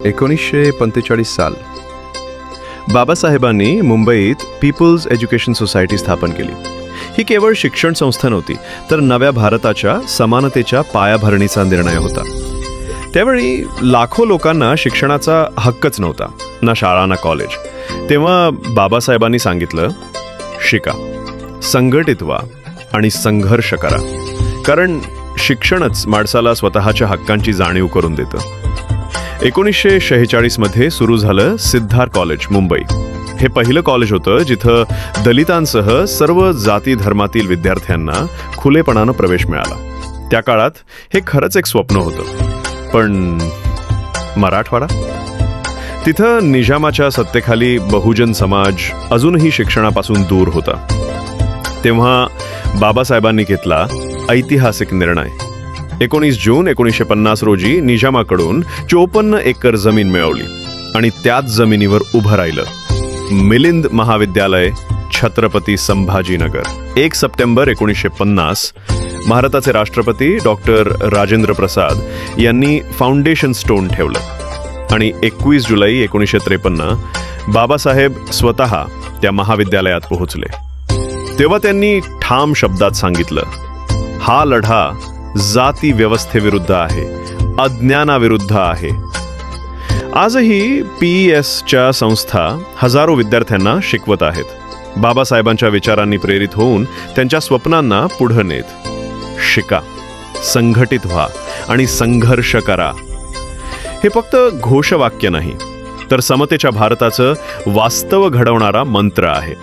1945 साल बाबासाहेबांनी मुंबईत पीपल्स एज्युकेशन सोसायटी स्थापन केली. ही केवळ शिक्षण संस्था नव्हती, तर नव्या भारताच्या समानतेच्या पायाभरणीचा निर्णय होता. त्यावेळी लाखो लोकांना शिक्षणाचा हक्कच नव्हता, ना शाळा ना कॉलेज. तेव्हा बाबासाहेबांनी सांगितलं, शिका, संघटित व्हा आणि संघर्ष करा, कारण शिक्षणच माणसाला स्वतःच्या हक्कांची जाणीव करून देतं. 1946 मध्ये सुरू झालं सिद्धार्थ कॉलेज मुंबई. हे पहिलं कॉलेज होतं जिथं दलितांसह सर्व जाती धर्मातील विद्यार्थ्यांना खुलेपणानं प्रवेश मिळाला. त्या काळात हे खरंच एक स्वप्न होतं. पण मराठवाडा, तिथं निजामाच्या सत्तेखाली बहुजन समाज अजूनही शिक्षणापासून दूर होता. तेव्हा बाबासाहेबांनी घेतला ऐतिहासिक निर्णय. 19 जून 1950 रोजी निजामाकडून 54 एकर जमीन मिळवली आणि त्याच जमिनीवर उभं राहिलं मिलिंद महाविद्यालय, छत्रपती संभाजीनगर. 1 सप्टेंबर 1950 भारताचे राष्ट्रपती डॉक्टर राजेंद्र प्रसाद यांनी फाउंडेशन स्टोन ठेवलं आणि 21 जुलै 1953 बाबासाहेब स्वतः त्या महाविद्यालयात पोहोचले. तेव्हा त्यांनी ठाम शब्दात सांगितलं, हा लढा जाती व्यवस्थेविरुद्ध आहे, अज्ञानाविरुद्ध आहे. आजही PESच्या संस्था हजारो विद्यार्थ्यांना शिकवत आहेत, बाबासाहेबांच्या विचारांनी प्रेरित होऊन त्यांच्या स्वप्नांना पुढे नेत. शिका, संघटित व्हा आणि संघर्ष करा. हे फक्त घोषवाक्य नाही, तर समतेच्या भारताचं वास्तव घडवणारा मंत्र आहे.